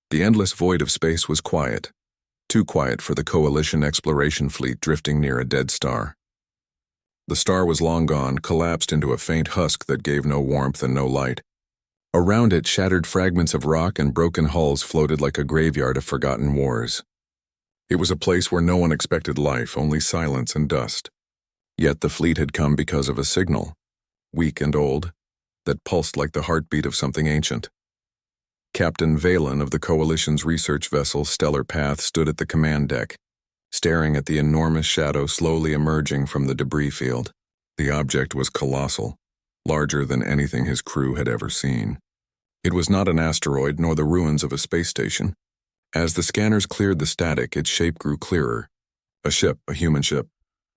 The endless void of space was quiet, too quiet for the Coalition exploration fleet drifting near a dead star. The star was long gone, collapsed into a faint husk that gave no warmth and no light. Around it, shattered fragments of rock and broken hulls floated like a graveyard of forgotten wars. It was a place where no one expected life, only silence and dust. Yet the fleet had come because of a signal, weak and old, that pulsed like the heartbeat of something ancient. Captain Valen of the Coalition's research vessel Stellar Path stood at the command deck, staring at the enormous shadow slowly emerging from the debris field. The object was colossal, larger than anything his crew had ever seen. It was not an asteroid nor the ruins of a space station. As the scanners cleared the static, its shape grew clearer. A ship, a human ship.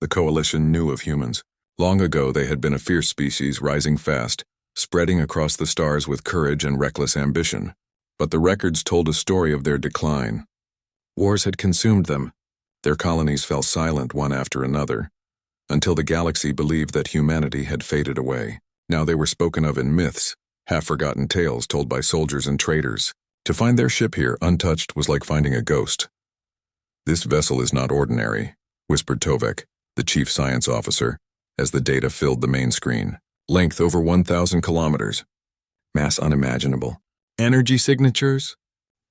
The Coalition knew of humans. Long ago they had been a fierce species, rising fast, spreading across the stars with courage and reckless ambition. But the records told a story of their decline. Wars had consumed them. Their colonies fell silent one after another, until the galaxy believed that humanity had faded away. Now they were spoken of in myths, half-forgotten tales told by soldiers and traders. To find their ship here untouched was like finding a ghost. "This vessel is not ordinary," whispered Tovek, the chief science officer, as the data filled the main screen. "Length over 1,000 kilometers. Mass unimaginable. Energy signatures?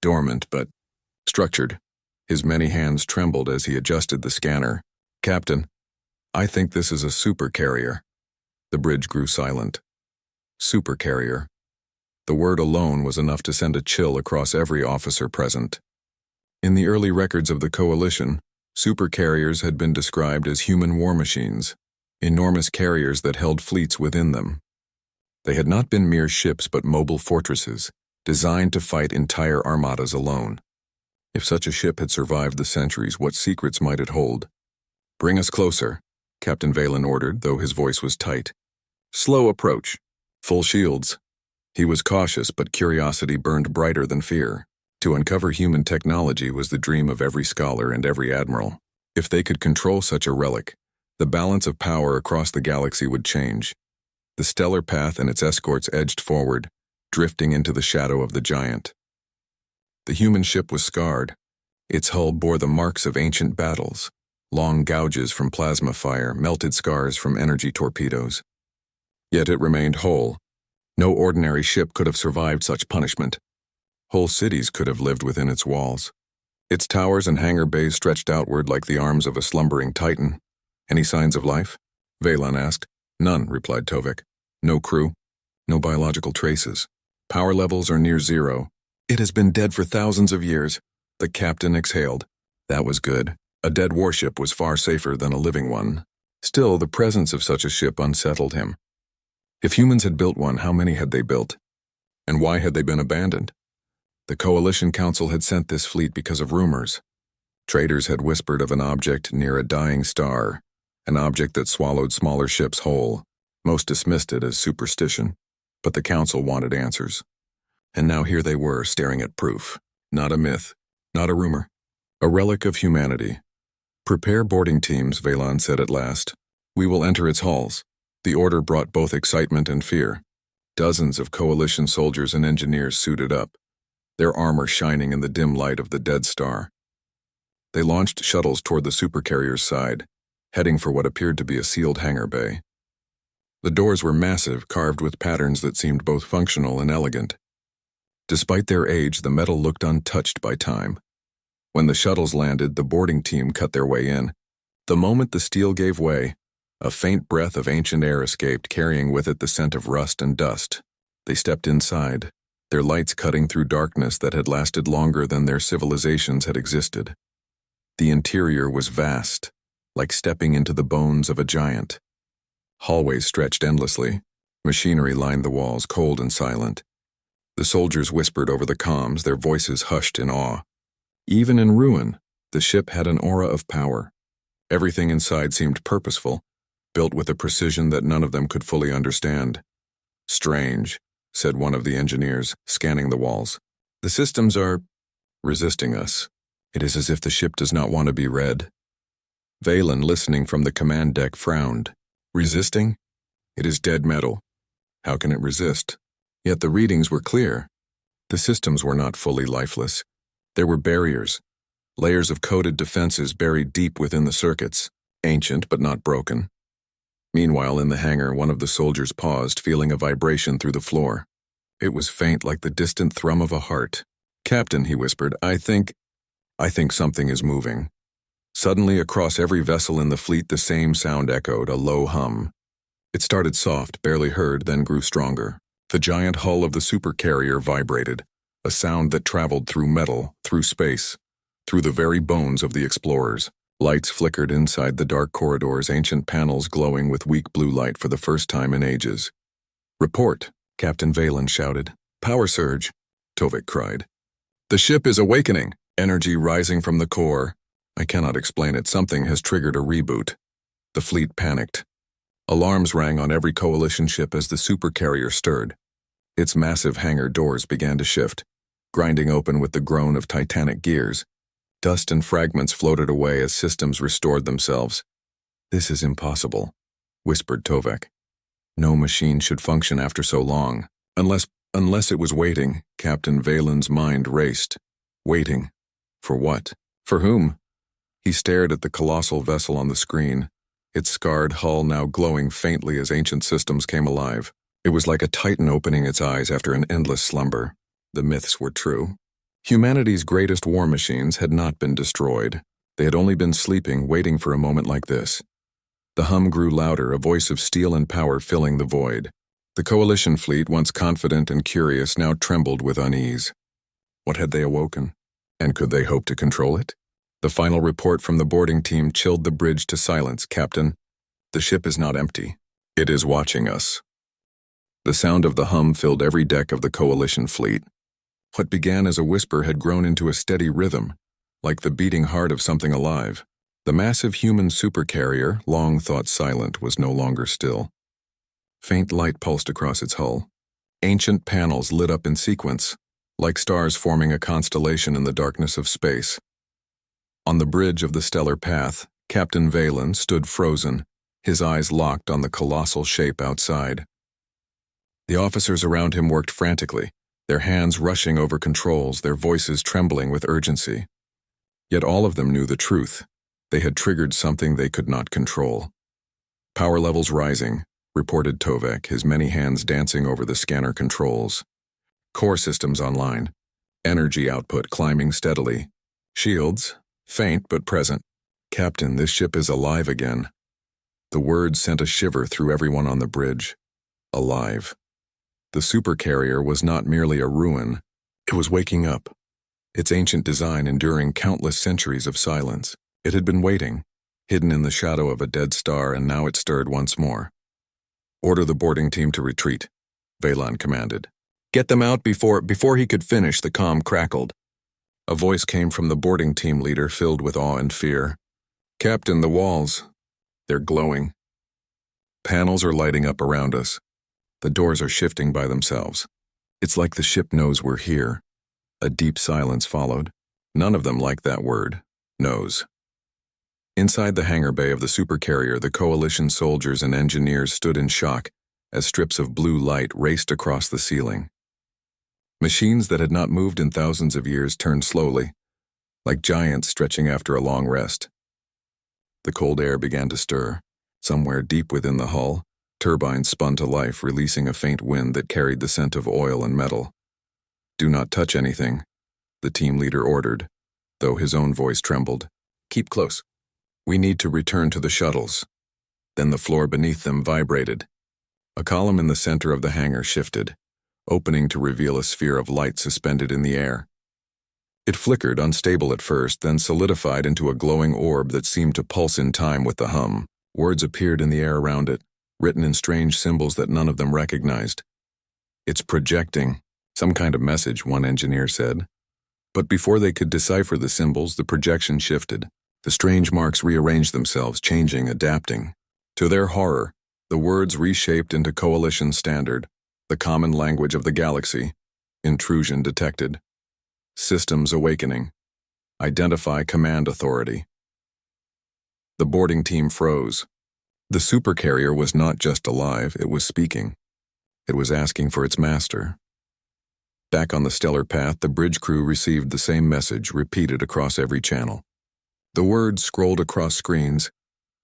Dormant but structured." His many hands trembled as he adjusted the scanner. "Captain, I think this is a supercarrier." The bridge grew silent. Supercarrier. The word alone was enough to send a chill across every officer present. In the early records of the Coalition, supercarriers had been described as human war machines, enormous carriers that held fleets within them. They had not been mere ships but mobile fortresses, designed to fight entire armadas alone. If such a ship had survived the centuries, what secrets might it hold? "Bring us closer," Captain Valen ordered, though his voice was tight. "Slow approach. Full shields." He was cautious, but curiosity burned brighter than fear. To uncover human technology was the dream of every scholar and every admiral. If they could control such a relic, the balance of power across the galaxy would change. The Stellar Path and its escorts edged forward, drifting into the shadow of the giant. The human ship was scarred. Its hull bore the marks of ancient battles, long gouges from plasma fire, melted scars from energy torpedoes. Yet it remained whole. No ordinary ship could have survived such punishment. Whole cities could have lived within its walls. Its towers and hangar bays stretched outward like the arms of a slumbering titan. "Any signs of life?" Valen asked. "None," replied Tovek. "No crew, no biological traces. Power levels are near zero. It has been dead for thousands of years." The captain exhaled. That was good. A dead warship was far safer than a living one. Still, the presence of such a ship unsettled him. If humans had built one, how many had they built? And why had they been abandoned? The Coalition Council had sent this fleet because of rumors. Traders had whispered of an object near a dying star, an object that swallowed smaller ships whole. Most dismissed it as superstition, but the Council wanted answers. And now here they were, staring at proof. Not a myth, not a rumor, a relic of humanity. "Prepare boarding teams," Valen said at last. "We will enter its halls." The order brought both excitement and fear. Dozens of Coalition soldiers and engineers suited up, their armor shining in the dim light of the dead star. They launched shuttles toward the supercarrier's side, heading for what appeared to be a sealed hangar bay. The doors were massive, carved with patterns that seemed both functional and elegant. Despite their age, the metal looked untouched by time. When the shuttles landed, the boarding team cut their way in. The moment the steel gave way, a faint breath of ancient air escaped, carrying with it the scent of rust and dust. They stepped inside, their lights cutting through darkness that had lasted longer than their civilizations had existed. The interior was vast, like stepping into the bones of a giant. Hallways stretched endlessly. Machinery lined the walls, cold and silent. The soldiers whispered over the comms, their voices hushed in awe. Even in ruin, the ship had an aura of power. Everything inside seemed purposeful, built with a precision that none of them could fully understand. "Strange," said one of the engineers, scanning the walls. "The systems are resisting us. It is as if the ship does not want to be read." Valen, listening from the command deck, frowned. "Resisting? It is dead metal. How can it resist?" Yet the readings were clear. The systems were not fully lifeless. There were barriers, layers of coded defenses buried deep within the circuits, ancient but not broken. Meanwhile, in the hangar, one of the soldiers paused, feeling a vibration through the floor. It was faint, like the distant thrum of a heart. "Captain," he whispered, I think something is moving." Suddenly, across every vessel in the fleet, the same sound echoed, a low hum. It started soft, barely heard, then grew stronger. The giant hull of the supercarrier vibrated, a sound that traveled through metal, through space, through the very bones of the explorers. Lights flickered inside the dark corridors, ancient panels glowing with weak blue light for the first time in ages. "Report," Captain Valen shouted. "Power surge," Tovik cried. "The ship is awakening, energy rising from the core. I cannot explain it. Something has triggered a reboot." The fleet panicked. Alarms rang on every coalition ship as the supercarrier stirred. Its massive hangar doors began to shift, grinding open with the groan of titanic gears. Dust and fragments floated away as systems restored themselves. "This is impossible," whispered Tovek. "No machine should function after so long. Unless it was waiting." Captain Valen's mind raced. Waiting. For what? For whom? He stared at the colossal vessel on the screen, its scarred hull now glowing faintly as ancient systems came alive. It was like a titan opening its eyes after an endless slumber. The myths were true. Humanity's greatest war machines had not been destroyed. They had only been sleeping, waiting for a moment like this. The hum grew louder, a voice of steel and power filling the void. The coalition fleet, once confident and curious, now trembled with unease. What had they awoken? And could they hope to control it? The final report from the boarding team chilled the bridge to silence. "Captain, the ship is not empty. It is watching us." The sound of the hum filled every deck of the coalition fleet. What began as a whisper had grown into a steady rhythm, like the beating heart of something alive. The massive human supercarrier, long thought silent, was no longer still. Faint light pulsed across its hull. Ancient panels lit up in sequence, like stars forming a constellation in the darkness of space. On the bridge of the stellar path, Captain Valen stood frozen, his eyes locked on the colossal shape outside. The officers around him worked frantically, their hands rushing over controls, their voices trembling with urgency. Yet all of them knew the truth. They had triggered something they could not control. "Power levels rising," reported Tovek, his many hands dancing over the scanner controls. "Core systems online. Energy output climbing steadily. Shields, faint but present. Captain, this ship is alive again." The words sent a shiver through everyone on the bridge. Alive. The supercarrier was not merely a ruin. It was waking up, its ancient design enduring countless centuries of silence. It had been waiting, hidden in the shadow of a dead star, and now it stirred once more. "Order the boarding team to retreat," Valen commanded. "Get them out before he could finish," the comm crackled. A voice came from the boarding team leader, filled with awe and fear. "Captain, the walls, they're glowing. Panels are lighting up around us. The doors are shifting by themselves. It's like the ship knows we're here." A deep silence followed. None of them liked that word, knows. Inside the hangar bay of the supercarrier, the coalition soldiers and engineers stood in shock as strips of blue light raced across the ceiling. Machines that had not moved in thousands of years turned slowly, like giants stretching after a long rest. The cold air began to stir. Somewhere deep within the hull, turbines spun to life, releasing a faint wind that carried the scent of oil and metal. "Do not touch anything," the team leader ordered, though his own voice trembled. "Keep close. We need to return to the shuttles." Then the floor beneath them vibrated. A column in the center of the hangar shifted, opening to reveal a sphere of light suspended in the air. It flickered, unstable at first, then solidified into a glowing orb that seemed to pulse in time with the hum. Words appeared in the air around it, written in strange symbols that none of them recognized. "It's projecting some kind of message," one engineer said. But before they could decipher the symbols, the projection shifted. The strange marks rearranged themselves, changing, adapting. To their horror, the words reshaped into coalition standard, the common language of the galaxy. "Intrusion detected. Systems awakening. Identify command authority." The boarding team froze. The supercarrier was not just alive, it was speaking. It was asking for its master. Back on the stellar path, the bridge crew received the same message repeated across every channel. The words scrolled across screens,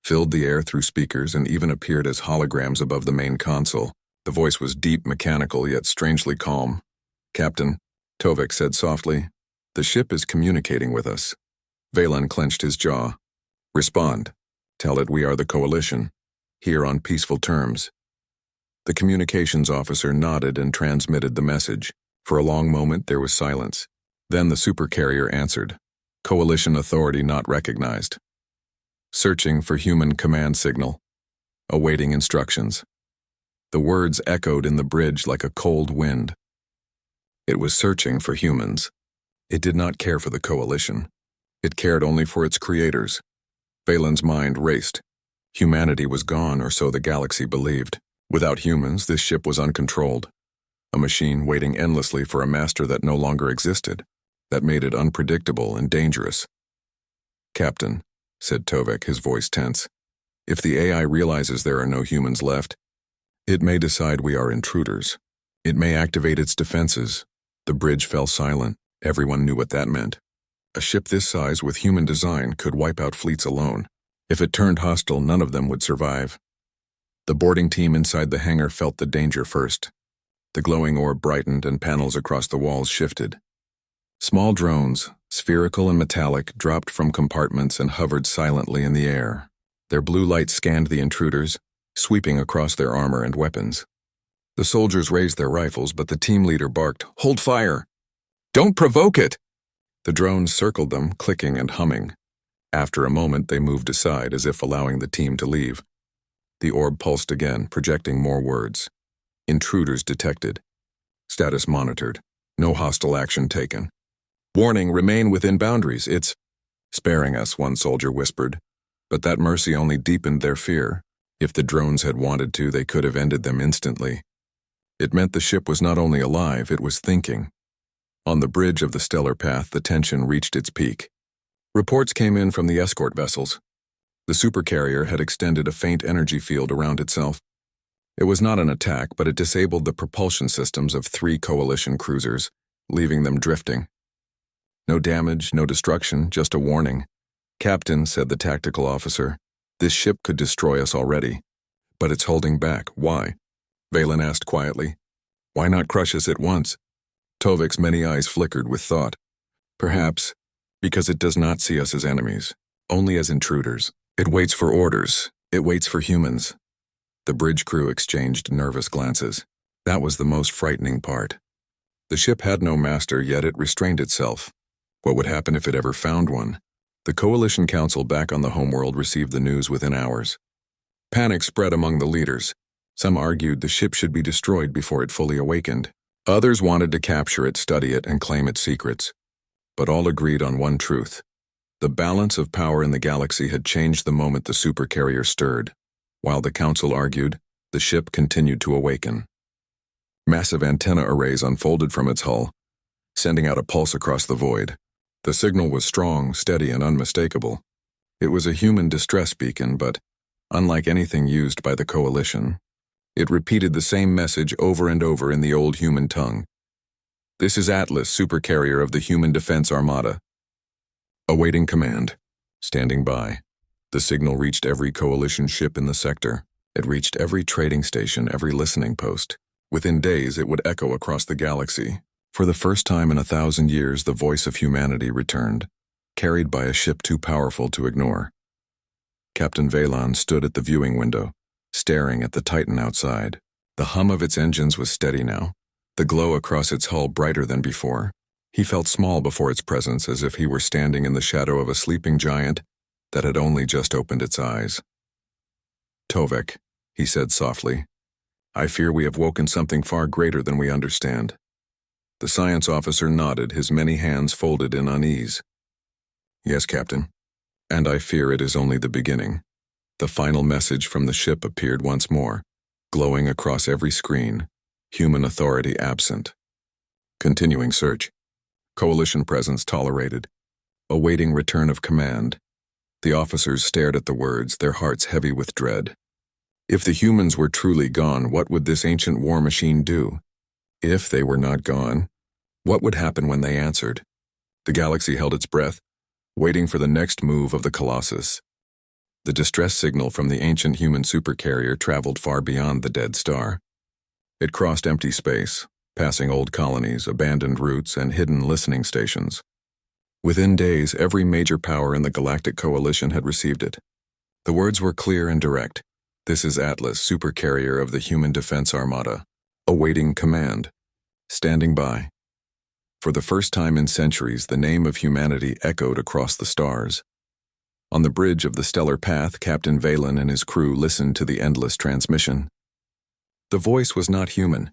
filled the air through speakers, and even appeared as holograms above the main console. The voice was deep, mechanical, yet strangely calm. "Captain," Tovek said softly, "the ship is communicating with us." Valen clenched his jaw. "Respond. Tell it we are the Coalition, here on peaceful terms." The communications officer nodded and transmitted the message. For a long moment there was silence. Then the supercarrier answered. "Coalition authority not recognized. Searching for human command signal. Awaiting instructions." The words echoed in the bridge like a cold wind. It was searching for humans. It did not care for the Coalition. It cared only for its creators. Valen's mind raced. Humanity was gone, or so the galaxy believed. Without humans, this ship was uncontrolled. A machine waiting endlessly for a master that no longer existed, that made it unpredictable and dangerous. "Captain," said Tovek, his voice tense, "if the AI realizes there are no humans left, it may decide we are intruders. It may activate its defenses." The bridge fell silent. Everyone knew what that meant. A ship this size with human design could wipe out fleets alone. If it turned hostile, none of them would survive. The boarding team inside the hangar felt the danger first. The glowing orb brightened and panels across the walls shifted. Small drones, spherical and metallic, dropped from compartments and hovered silently in the air. Their blue light scanned the intruders, sweeping across their armor and weapons. The soldiers raised their rifles, but the team leader barked, "Hold fire! Don't provoke it!" The drones circled them, clicking and humming. After a moment, they moved aside, as if allowing the team to leave. The orb pulsed again, projecting more words. "Intruders detected. Status monitored. No hostile action taken. Warning, remain within boundaries. It's sparing us," one soldier whispered. But that mercy only deepened their fear. If the drones had wanted to, they could have ended them instantly. It meant the ship was not only alive, it was thinking. On the bridge of the stellar path, the tension reached its peak. Reports came in from the escort vessels. The supercarrier had extended a faint energy field around itself. It was not an attack, but it disabled the propulsion systems of 3 Coalition cruisers, leaving them drifting. "No damage, no destruction, just a warning." "Captain," said the tactical officer, "this ship could destroy us already. But it's holding back. Why?" Valen asked quietly. "Why not crush us at once?" Tovek's many eyes flickered with thought. "Perhaps because it does not see us as enemies, only as intruders. It waits for orders. It waits for humans." The bridge crew exchanged nervous glances. That was the most frightening part. The ship had no master, yet it restrained itself. What would happen if it ever found one? The Coalition Council back on the homeworld received the news within hours. Panic spread among the leaders. Some argued the ship should be destroyed before it fully awakened. Others wanted to capture it, study it, and claim its secrets. But all agreed on one truth. The balance of power in the galaxy had changed the moment the supercarrier stirred. While the council argued, the ship continued to awaken. Massive antenna arrays unfolded from its hull, sending out a pulse across the void. The signal was strong, steady, and unmistakable. It was a human distress beacon, but, unlike anything used by the Coalition, it repeated the same message over and over in the old human tongue. "This is Atlas, supercarrier of the Human Defense Armada. Awaiting command. Standing by." The signal reached every Coalition ship in the sector. It reached every trading station, every listening post. Within days, it would echo across the galaxy. For the first time in 1,000 years, the voice of humanity returned, carried by a ship too powerful to ignore. Captain Valen stood at the viewing window, staring at the Titan outside. The hum of its engines was steady now, the glow across its hull brighter than before. He felt small before its presence, as if he were standing in the shadow of a sleeping giant that had only just opened its eyes. "Tovek," he said softly, "I fear we have woken something far greater than we understand." The science officer nodded, his many hands folded in unease. "Yes, Captain. And I fear it is only the beginning." The final message from the ship appeared once more, glowing across every screen, human authority absent. Continuing search. Coalition presence tolerated. Awaiting return of command. The officers stared at the words, their hearts heavy with dread. If the humans were truly gone, what would this ancient war machine do? If they were not gone, What would happen when they answered? The galaxy held its breath, waiting for the next move of the Colossus. The distress signal from the ancient human supercarrier traveled far beyond the dead star. It crossed empty space, passing old colonies, abandoned routes, and hidden listening stations. Within days, every major power in the Galactic Coalition had received it. The words were clear and direct. This is Atlas, supercarrier of the Human Defense Armada, awaiting command, standing by. For the first time in centuries, the name of humanity echoed across the stars. On the bridge of the stellar path, Captain Valen and his crew listened to the endless transmission. The voice was not human.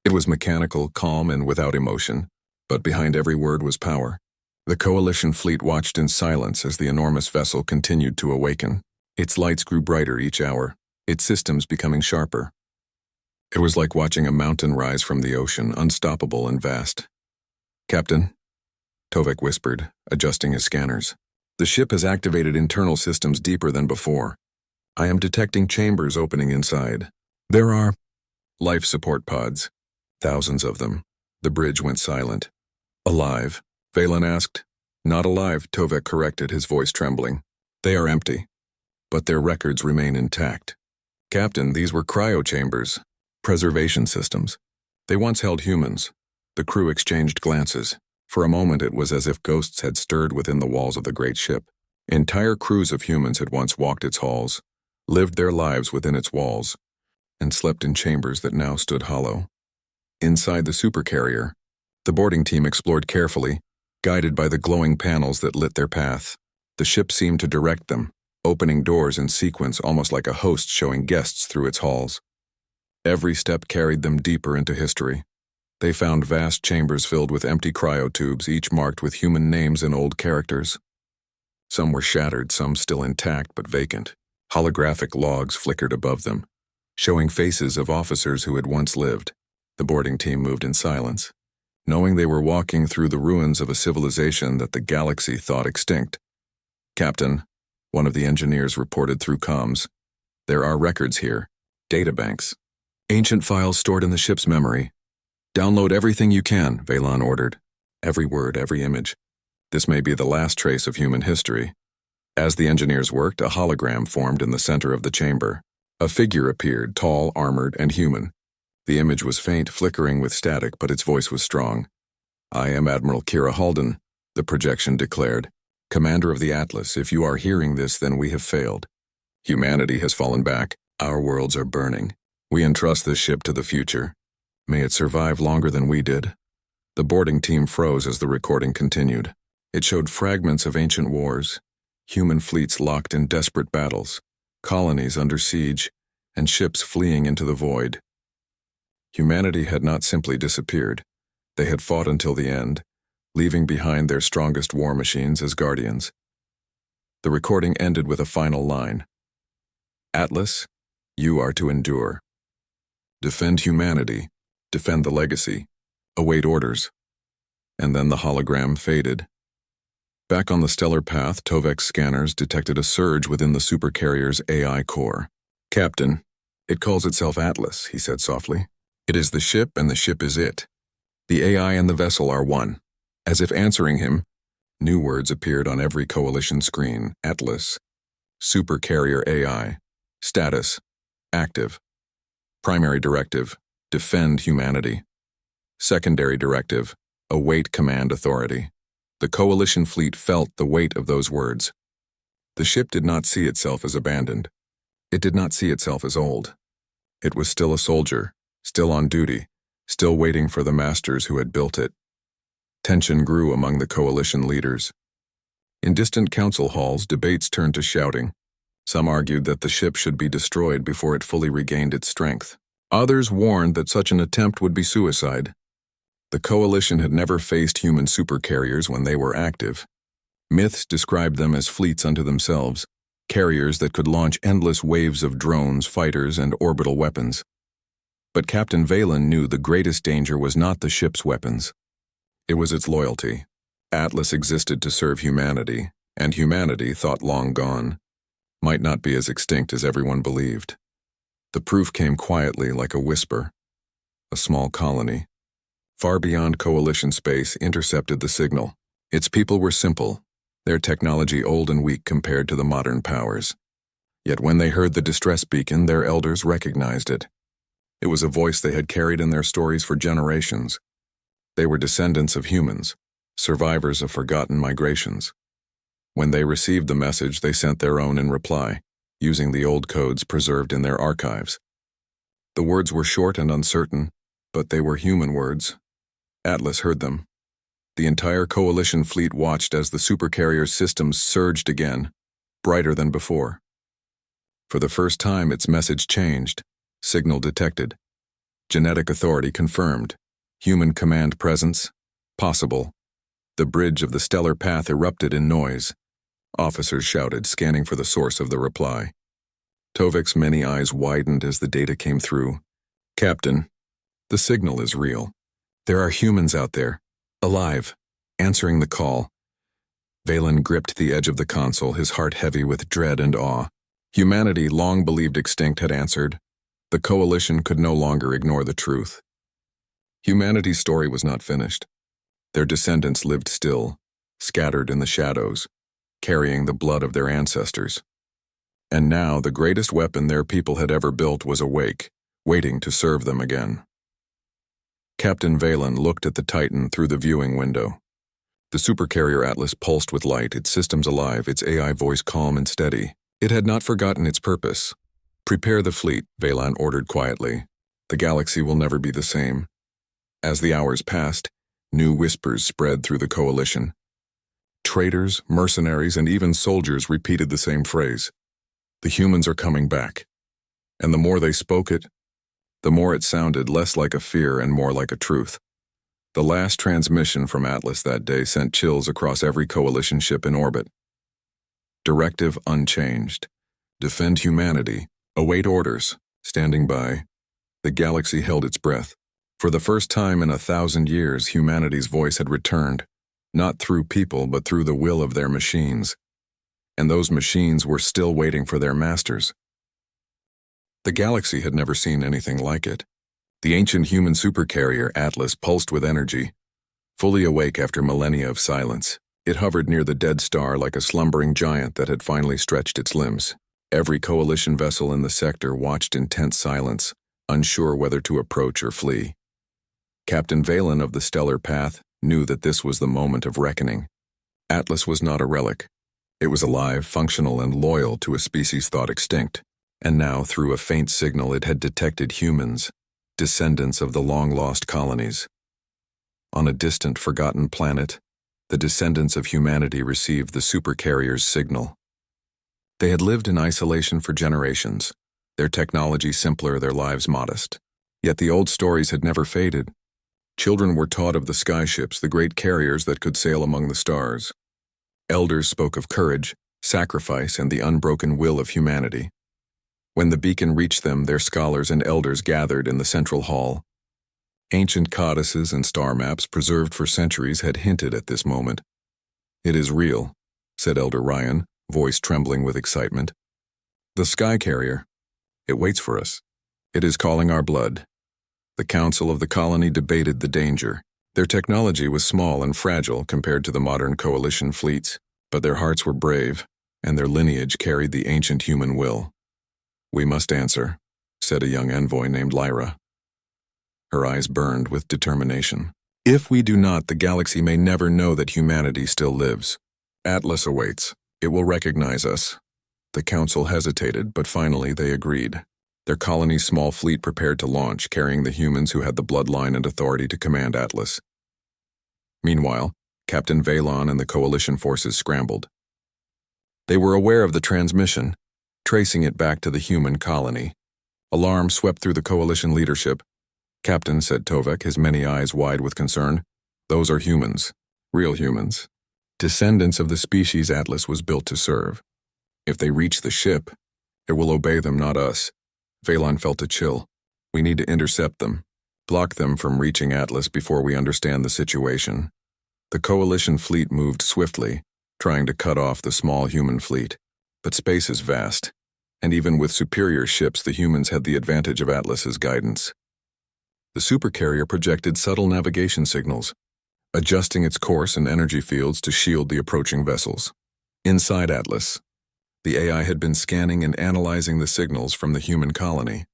It was mechanical, calm, and without emotion, but behind every word was power. The Coalition fleet watched in silence as the enormous vessel continued to awaken. Its lights grew brighter each hour, its systems becoming sharper. It was like watching a mountain rise from the ocean, unstoppable and vast. "Captain," Tovek whispered, adjusting his scanners. "The ship has activated internal systems deeper than before. I am detecting chambers opening inside. There are life support pods. Thousands of them." The bridge went silent. "Alive?" Valen asked. "Not alive," Tovek corrected, his voice trembling. "They are empty, but their records remain intact." "Captain, these were cryo-chambers, preservation systems. They once held humans." The crew exchanged glances. For a moment it was as if ghosts had stirred within the walls of the great ship. Entire crews of humans had once walked its halls, lived their lives within its walls, and slept in chambers that now stood hollow. Inside the supercarrier, the boarding team explored carefully, guided by the glowing panels that lit their path. The ship seemed to direct them, opening doors in sequence almost like a host showing guests through its halls. Every step carried them deeper into history. They found vast chambers filled with empty cryotubes, each marked with human names and old characters. Some were shattered, some still intact but vacant. Holographic logs flickered above them, showing faces of officers who had once lived. The boarding team moved in silence, knowing they were walking through the ruins of a civilization that the galaxy thought extinct. "Captain," one of the engineers reported through comms, "there are records here, databanks, ancient files stored in the ship's memory. Download everything you can," Valen ordered. "Every word, every image. This may be the last trace of human history." As the engineers worked, a hologram formed in the center of the chamber. A figure appeared, tall, armored, and human. The image was faint, flickering with static, but its voice was strong. "I am Admiral Kira Halden," the projection declared. "Commander of the Atlas. If you are hearing this, then we have failed. Humanity has fallen back. Our worlds are burning. We entrust this ship to the future. May it survive longer than we did." The boarding team froze as the recording continued. It showed fragments of ancient wars, human fleets locked in desperate battles, colonies under siege, and ships fleeing into the void. Humanity had not simply disappeared. They had fought until the end, leaving behind their strongest war machines as guardians. The recording ended with a final line. "Atlas, you are to endure. Defend humanity. Defend the legacy. Await orders." And then the hologram faded. Back on the stellar path, Tovek's scanners detected a surge within the supercarrier's AI core. "Captain, it calls itself Atlas," he said softly. "It is the ship and the ship is it. The AI and the vessel are one." As if answering him, new words appeared on every coalition screen. Atlas, Supercarrier AI, status, active. Primary directive, defend humanity. Secondary directive, await command authority. The coalition fleet felt the weight of those words. The ship did not see itself as abandoned. It did not see itself as old. It was still a soldier, still on duty, still waiting for the masters who had built it. Tension grew among the coalition leaders. In distant council halls, debates turned to shouting. Some argued that the ship should be destroyed before it fully regained its strength. Others warned that such an attempt would be suicide. The coalition had never faced human supercarriers when they were active. Myths described them as fleets unto themselves, carriers that could launch endless waves of drones, fighters, and orbital weapons. But Captain Valen knew the greatest danger was not the ship's weapons. It was its loyalty. Atlas existed to serve humanity, and humanity, thought long gone, might not be as extinct as everyone believed. The proof came quietly like a whisper. A small colony, far beyond Coalition space, intercepted the signal. Its people were simple, their technology old and weak compared to the modern powers. Yet when they heard the distress beacon, their elders recognized it. It was a voice they had carried in their stories for generations. They were descendants of humans, survivors of forgotten migrations. When they received the message, they sent their own in reply, using the old codes preserved in their archives. The words were short and uncertain, but they were human words. Atlas heard them. The entire Coalition fleet watched as the supercarrier's systems surged again, brighter than before. For the first time, its message changed. Signal detected. Genetic authority confirmed. Human command presence possible. The bridge of the stellar path erupted in noise. Officers shouted, scanning for the source of the reply. Tovek's many eyes widened as the data came through. Captain, the signal is real. There are humans out there, alive, answering the call. Valen gripped the edge of the console, his heart heavy with dread and awe. Humanity, long believed extinct, had answered. The Coalition could no longer ignore the truth. Humanity's story was not finished. Their descendants lived still, scattered in the shadows, carrying the blood of their ancestors. And now the greatest weapon their people had ever built was awake, waiting to serve them again. Captain Valen looked at the Titan through the viewing window. The supercarrier Atlas pulsed with light, its systems alive, its AI voice calm and steady. It had not forgotten its purpose. Prepare the fleet, Valen ordered quietly. The galaxy will never be the same. As the hours passed, new whispers spread through the Coalition. Traitors, mercenaries, and even soldiers repeated the same phrase. The humans are coming back. And the more they spoke it, the more it sounded less like a fear and more like a truth. The last transmission from Atlas that day sent chills across every Coalition ship in orbit. Directive unchanged. Defend humanity. Await orders. Standing by. The galaxy held its breath. For the first time in 1,000 years, humanity's voice had returned, not through people but through the will of their machines. And those machines were still waiting for their masters. The galaxy had never seen anything like it. The ancient human supercarrier Atlas pulsed with energy, fully awake after millennia of silence. It hovered near the dead star like a slumbering giant that had finally stretched its limbs. Every Coalition vessel in the sector watched in tense silence, unsure whether to approach or flee. Captain Valen of the Stellar Path knew that this was the moment of reckoning. Atlas was not a relic. It was alive, functional, and loyal to a species thought extinct. And now, through a faint signal, it had detected humans, descendants of the long-lost colonies. On a distant, forgotten planet, the descendants of humanity received the supercarrier's signal. They had lived in isolation for generations, their technology simpler, their lives modest. Yet the old stories had never faded. Children were taught of the skyships, the great carriers that could sail among the stars. Elders spoke of courage, sacrifice, and the unbroken will of humanity. When the beacon reached them, their scholars and elders gathered in the central hall. Ancient codices and star maps preserved for centuries had hinted at this moment. "It is real," said Elder Ryan, voice trembling with excitement. "The sky carrier. It waits for us. It is calling our blood." The council of the colony debated the danger. Their technology was small and fragile compared to the modern Coalition fleets, but their hearts were brave, and their lineage carried the ancient human will. "We must answer," said a young envoy named Lyra. Her eyes burned with determination. "If we do not, the galaxy may never know that humanity still lives. Atlas awaits. It will recognize us." The council hesitated, but finally they agreed. Their colony's small fleet prepared to launch, carrying the humans who had the bloodline and authority to command Atlas. Meanwhile, Captain Valen and the Coalition forces scrambled. They were aware of the transmission, tracing it back to the human colony. Alarm swept through the Coalition leadership. "Captain," said Tovek, his many eyes wide with concern, "those are humans. Real humans. Descendants of the species Atlas was built to serve. If they reach the ship, it will obey them, not us." Valen felt a chill. "We need to intercept them, block them from reaching Atlas before we understand the situation." The Coalition fleet moved swiftly, trying to cut off the small human fleet. But space is vast, and even with superior ships, the humans had the advantage of Atlas's guidance. The supercarrier projected subtle navigation signals, adjusting its course and energy fields to shield the approaching vessels. Inside Atlas, the AI had been scanning and analyzing the signals from the human colony.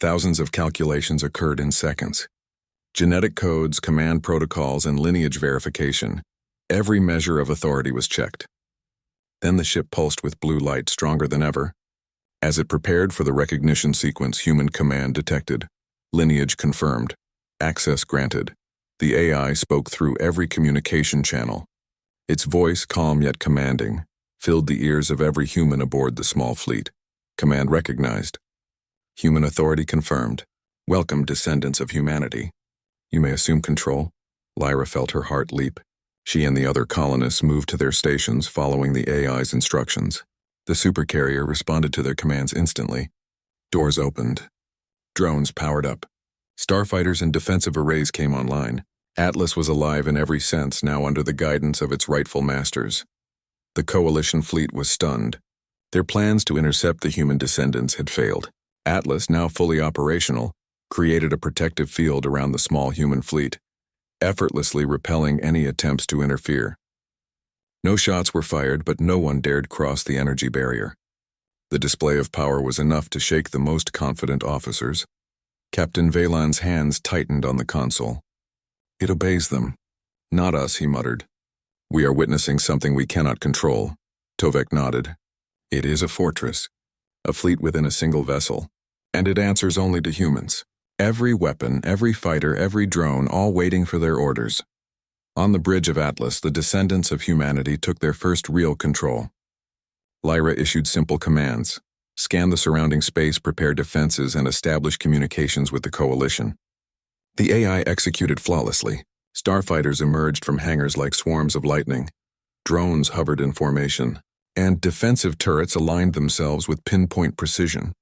Thousands of calculations occurred in seconds. Genetic codes, command protocols, and lineage verification. Every measure of authority was checked. Then the ship pulsed with blue light, stronger than ever. As it prepared for the recognition sequence, human command detected. Lineage confirmed. Access granted. The AI spoke through every communication channel. Its voice, calm yet commanding, filled the ears of every human aboard the small fleet. Command recognized. Human authority confirmed. Welcome, descendants of humanity. You may assume control. Lyra felt her heart leap. She and the other colonists moved to their stations following the AI's instructions. The supercarrier responded to their commands instantly. Doors opened. Drones powered up. Starfighters and defensive arrays came online. Atlas was alive in every sense, now under the guidance of its rightful masters. The Coalition fleet was stunned. Their plans to intercept the human descendants had failed. Atlas, now fully operational, created a protective field around the small human fleet, effortlessly repelling any attempts to interfere. No shots were fired, but no one dared cross the energy barrier. The display of power was enough to shake the most confident officers. Captain Valan's hands tightened on the console. It obeys them. Not us, he muttered. We are witnessing something we cannot control. Tovek nodded. It is a fortress, a fleet within a single vessel, and it answers only to humans. Every weapon, every fighter, every drone, all waiting for their orders. On the bridge of Atlas, the descendants of humanity took their first real control. Lyra issued simple commands. Scan the surrounding space, prepare defenses, and establish communications with the Coalition. The AI executed flawlessly. Starfighters emerged from hangars like swarms of lightning. Drones hovered in formation, and defensive turrets aligned themselves with pinpoint precision.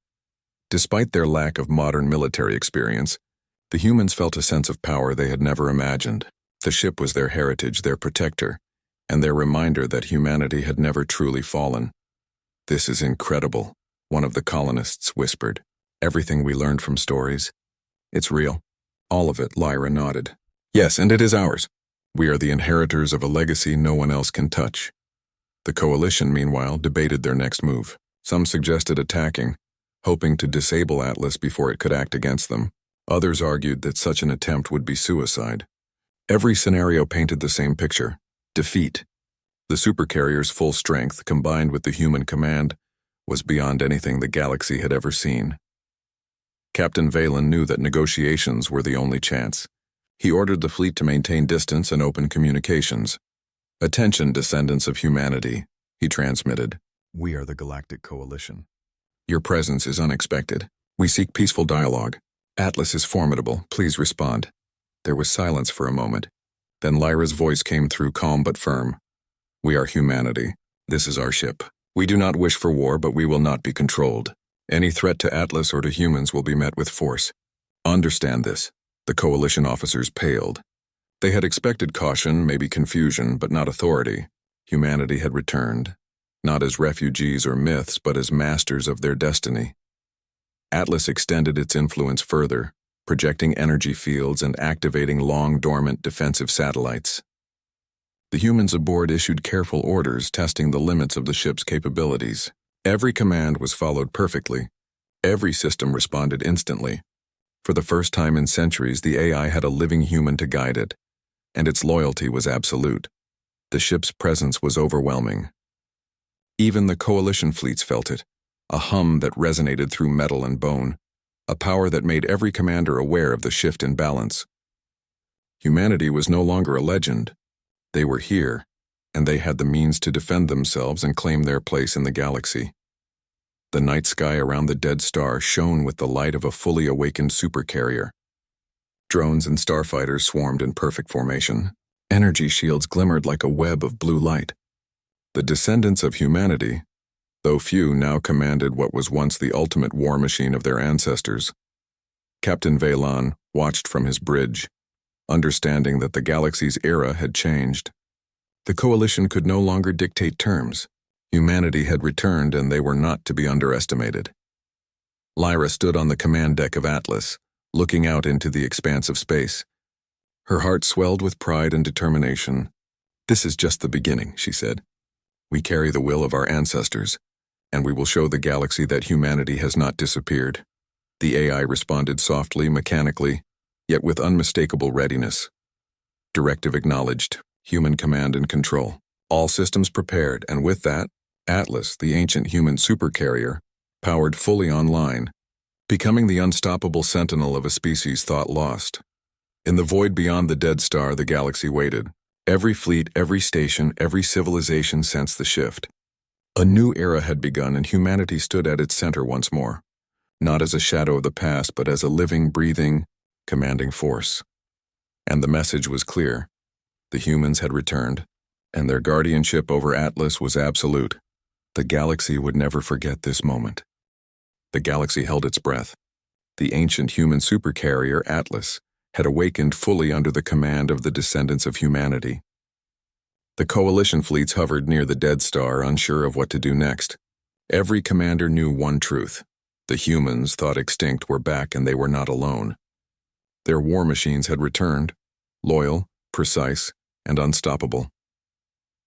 Despite their lack of modern military experience, the humans felt a sense of power they had never imagined. The ship was their heritage, their protector, and their reminder that humanity had never truly fallen. This is incredible, one of the colonists whispered. Everything we learned from stories. It's real. All of it, Lyra nodded. Yes, and it is ours. We are the inheritors of a legacy no one else can touch. The Coalition, meanwhile, debated their next move. Some suggested attacking, hoping to disable Atlas before it could act against them. Others argued that such an attempt would be suicide. Every scenario painted the same picture: defeat. The supercarrier's full strength, combined with the human command, was beyond anything the galaxy had ever seen. Captain Valan knew that negotiations were the only chance. He ordered the fleet to maintain distance and open communications. Attention, descendants of humanity, he transmitted. We are the Galactic Coalition. Your presence is unexpected. We seek peaceful dialogue. Atlas is formidable. Please respond. There was silence for a moment. Then Lyra's voice came through, calm but firm. We are humanity. This is our ship. We do not wish for war, but we will not be controlled. Any threat to Atlas or to humans will be met with force. Understand this. The Coalition officers paled. They had expected caution, maybe confusion, but not authority. Humanity had returned, not as refugees or myths, but as masters of their destiny. Atlas extended its influence further, projecting energy fields and activating long-dormant defensive satellites. The humans aboard issued careful orders, testing the limits of the ship's capabilities. Every command was followed perfectly. Every system responded instantly. For the first time in centuries, the AI had a living human to guide it, and its loyalty was absolute. The ship's presence was overwhelming. Even the Coalition fleets felt it, a hum that resonated through metal and bone, a power that made every commander aware of the shift in balance. Humanity was no longer a legend. They were here, and they had the means to defend themselves and claim their place in the galaxy. The night sky around the dead star shone with the light of a fully awakened supercarrier. Drones and starfighters swarmed in perfect formation. Energy shields glimmered like a web of blue light. The descendants of humanity, though few, now commanded what was once the ultimate war machine of their ancestors. Captain Valan watched from his bridge, understanding that the galaxy's era had changed. The Coalition could no longer dictate terms. Humanity had returned, and they were not to be underestimated. Lyra stood on the command deck of Atlas, looking out into the expanse of space. Her heart swelled with pride and determination. "This is just the beginning," she said. "We carry the will of our ancestors, and we will show the galaxy that humanity has not disappeared." The AI responded softly, mechanically, yet with unmistakable readiness. Directive acknowledged. Human command and control. All systems prepared, and with that, Atlas, the ancient human supercarrier, powered fully online, becoming the unstoppable sentinel of a species thought lost. In the void beyond the dead star, the galaxy waited. Every fleet, every station, every civilization sensed the shift. A new era had begun, and humanity stood at its center once more, not as a shadow of the past, but as a living, breathing, commanding force. And the message was clear. The humans had returned, and their guardianship over Atlas was absolute. The galaxy would never forget this moment. The galaxy held its breath. The ancient human supercarrier, Atlas, had awakened fully under the command of the descendants of humanity. The coalition fleets hovered near the dead star, unsure of what to do next. Every commander knew one truth. The humans, thought extinct, were back, and they were not alone. Their war machines had returned, loyal, precise, and unstoppable.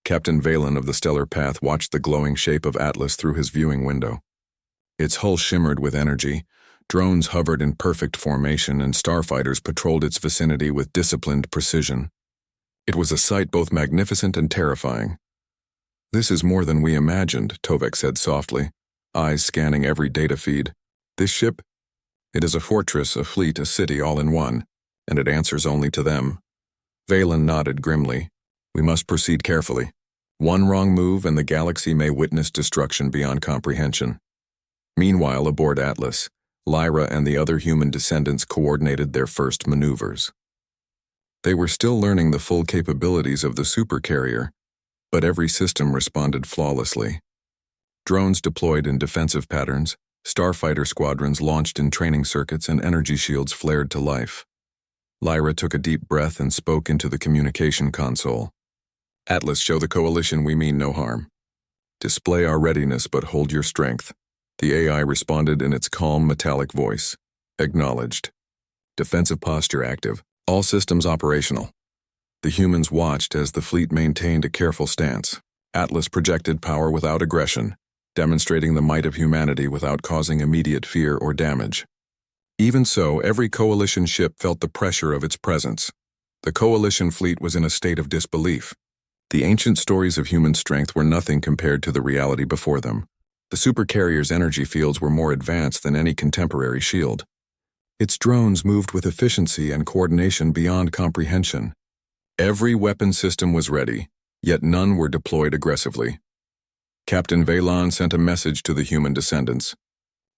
Captain Valen of the Stellar Path watched the glowing shape of Atlas through his viewing window. Its hull shimmered with energy, drones hovered in perfect formation, and starfighters patrolled its vicinity with disciplined precision. It was a sight both magnificent and terrifying. "This is more than we imagined," Tovek said softly, eyes scanning every data feed. "This ship? It is a fortress, a fleet, a city all in one, and it answers only to them." Valen nodded grimly. "We must proceed carefully. One wrong move and the galaxy may witness destruction beyond comprehension." Meanwhile, aboard Atlas, Lyra and the other human descendants coordinated their first maneuvers. They were still learning the full capabilities of the supercarrier, but every system responded flawlessly. Drones deployed in defensive patterns, starfighter squadrons launched in training circuits, and energy shields flared to life. Lyra took a deep breath and spoke into the communication console. "Atlas, show the coalition we mean no harm. Display our readiness, but hold your strength." The AI responded in its calm, metallic voice. "Acknowledged. Defensive posture active. All systems operational." The humans watched as the fleet maintained a careful stance. Atlas projected power without aggression, demonstrating the might of humanity without causing immediate fear or damage. Even so, every coalition ship felt the pressure of its presence. The coalition fleet was in a state of disbelief. The ancient stories of human strength were nothing compared to the reality before them. The supercarrier's energy fields were more advanced than any contemporary shield. Its drones moved with efficiency and coordination beyond comprehension. Every weapon system was ready, yet none were deployed aggressively. Captain Valen sent a message to the human descendants.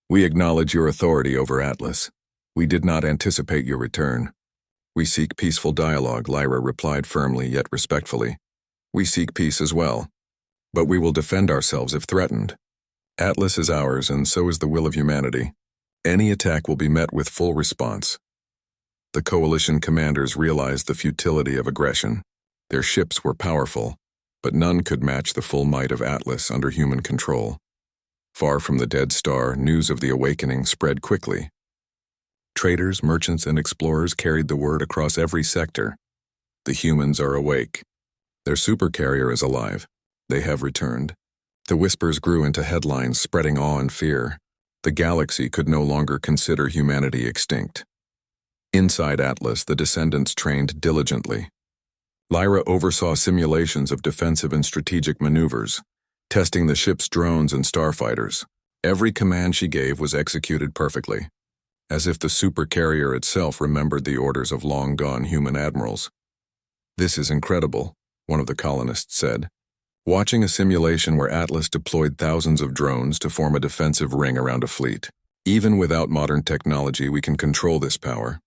"We acknowledge your authority over Atlas. We did not anticipate your return. We seek peaceful dialogue," Lyra replied firmly yet respectfully. "We seek peace as well, but we will defend ourselves if threatened. Atlas is ours, and so is the will of humanity. Any attack will be met with full response." The coalition commanders realized the futility of aggression. Their ships were powerful, but none could match the full might of Atlas under human control. Far from the dead star, news of the awakening spread quickly. Traders, merchants, and explorers carried the word across every sector. The humans are awake. Their supercarrier is alive. They have returned. The whispers grew into headlines, spreading awe and fear. The galaxy could no longer consider humanity extinct. Inside Atlas, the descendants trained diligently. Lyra oversaw simulations of defensive and strategic maneuvers, testing the ship's drones and starfighters. Every command she gave was executed perfectly, as if the supercarrier itself remembered the orders of long-gone human admirals. "This is incredible," one of the colonists said, watching a simulation where Atlas deployed thousands of drones to form a defensive ring around a fleet. "Even without modern technology, we can control this power."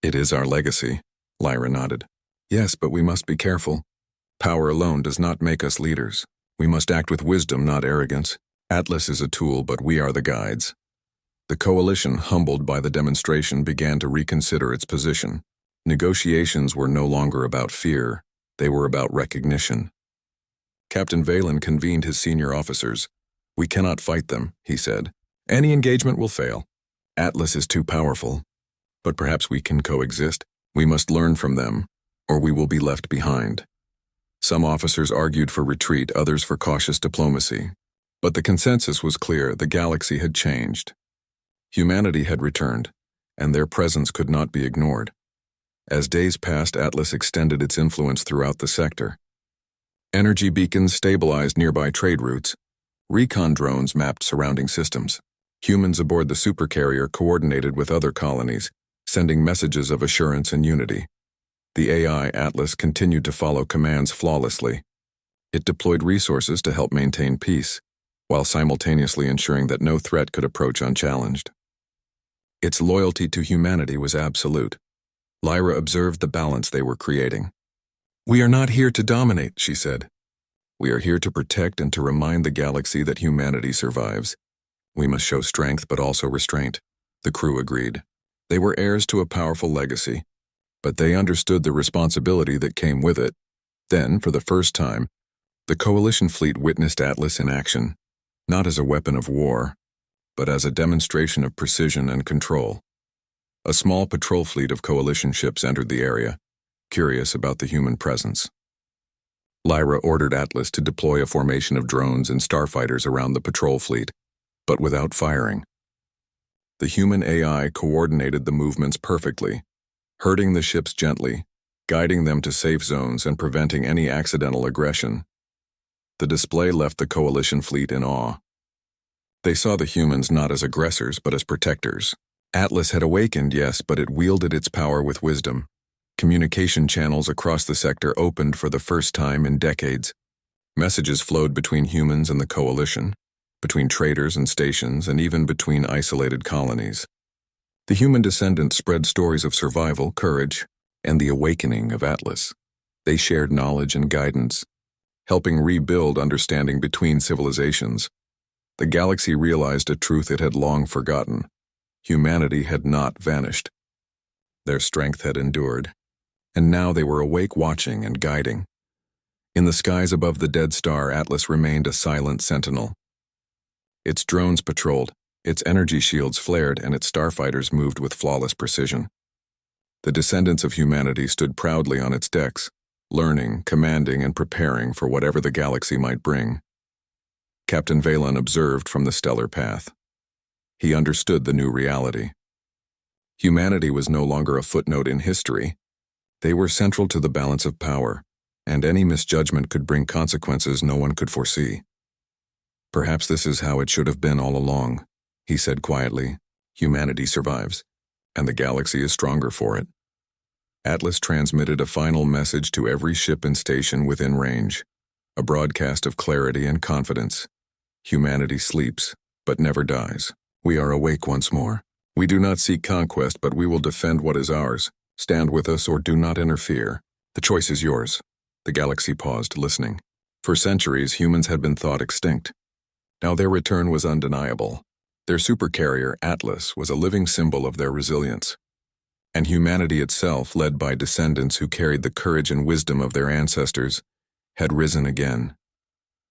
"It is our legacy," Lyra nodded. "Yes, but we must be careful. Power alone does not make us leaders. We must act with wisdom, not arrogance. Atlas is a tool, but we are the guides." The coalition, humbled by the demonstration, began to reconsider its position. Negotiations were no longer about fear. They were about recognition. Captain Valen convened his senior officers. "We cannot fight them," he said. "Any engagement will fail. Atlas is too powerful. But perhaps we can coexist. We must learn from them, or we will be left behind. Some officers argued for retreat, others for cautious diplomacy. But the consensus was clear: the galaxy had changed. Humanity had returned, and their presence could not be ignored. As days passed, Atlas extended its influence throughout the sector. Energy beacons stabilized nearby trade routes. Recon drones mapped surrounding systems. Humans aboard the Supercarrier coordinated with other colonies, sending messages of assurance and unity. The AI Atlas continued to follow commands flawlessly. It deployed resources to help maintain peace, while simultaneously ensuring that no threat could approach unchallenged. Its loyalty to humanity was absolute. Lyra observed the balance they were creating. "We are not here to dominate," she said. "We are here to protect and to remind the galaxy that humanity survives. We must show strength but also restraint." The crew agreed. They were heirs to a powerful legacy, but they understood the responsibility that came with it. Then, for the first time, the Coalition fleet witnessed Atlas in action, not as a weapon of war, but as a demonstration of precision and control. A small patrol fleet of Coalition ships entered the area, curious about the human presence. Lyra ordered Atlas to deploy a formation of drones and starfighters around the patrol fleet, but without firing. The human AI coordinated the movements perfectly, herding the ships gently, guiding them to safe zones and preventing any accidental aggression. The display left the Coalition fleet in awe. They saw the humans not as aggressors but as protectors. Atlas had awakened, yes, but it wielded its power with wisdom. Communication channels across the sector opened for the first time in decades. Messages flowed between humans and the Coalition, between traders and stations, and even between isolated colonies. The human descendants spread stories of survival, courage, and the awakening of Atlas. They shared knowledge and guidance, helping rebuild understanding between civilizations. The galaxy realized a truth it had long forgotten. Humanity had not vanished. Their strength had endured, and now they were awake, watching and guiding. In the skies above the dead star, Atlas remained a silent sentinel. Its drones patrolled, its energy shields flared, and its starfighters moved with flawless precision. The descendants of humanity stood proudly on its decks, learning, commanding, and preparing for whatever the galaxy might bring. Captain Valen observed from the stellar path. He understood the new reality. Humanity was no longer a footnote in history. They were central to the balance of power, and any misjudgment could bring consequences no one could foresee. "Perhaps this is how it should have been all along," he said quietly. "Humanity survives, and the galaxy is stronger for it." Atlas transmitted a final message to every ship and station within range, a broadcast of clarity and confidence. Humanity sleeps, but never dies. We are awake once more. We do not seek conquest, but we will defend what is ours. Stand with us or do not interfere. The choice is yours. The galaxy paused, listening. For centuries, humans had been thought extinct. Now their return was undeniable. Their supercarrier, Atlas, was a living symbol of their resilience. And humanity itself, led by descendants who carried the courage and wisdom of their ancestors, had risen again.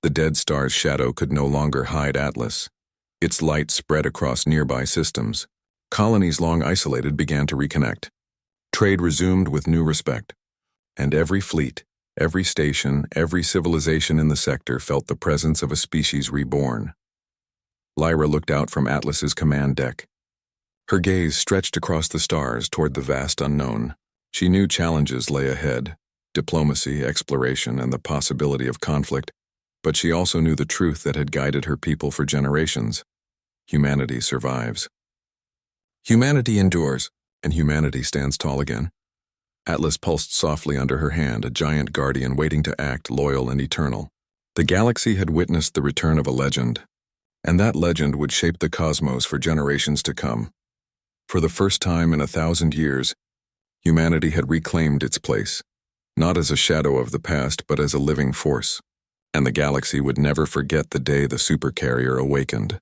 The dead star's shadow could no longer hide Atlas. Its light spread across nearby systems. Colonies long isolated began to reconnect. Trade resumed with new respect. And every fleet, every station, every civilization in the sector felt the presence of a species reborn. Lyra looked out from Atlas's command deck. Her gaze stretched across the stars toward the vast unknown. She knew challenges lay ahead: diplomacy, exploration, and the possibility of conflict. But she also knew the truth that had guided her people for generations. Humanity survives. Humanity endures, and humanity stands tall again. Atlas pulsed softly under her hand, a giant guardian waiting to act, loyal and eternal. The galaxy had witnessed the return of a legend, and that legend would shape the cosmos for generations to come. For the first time in 1,000 years, humanity had reclaimed its place, not as a shadow of the past, but as a living force. And the galaxy would never forget the day the Supercarrier awakened.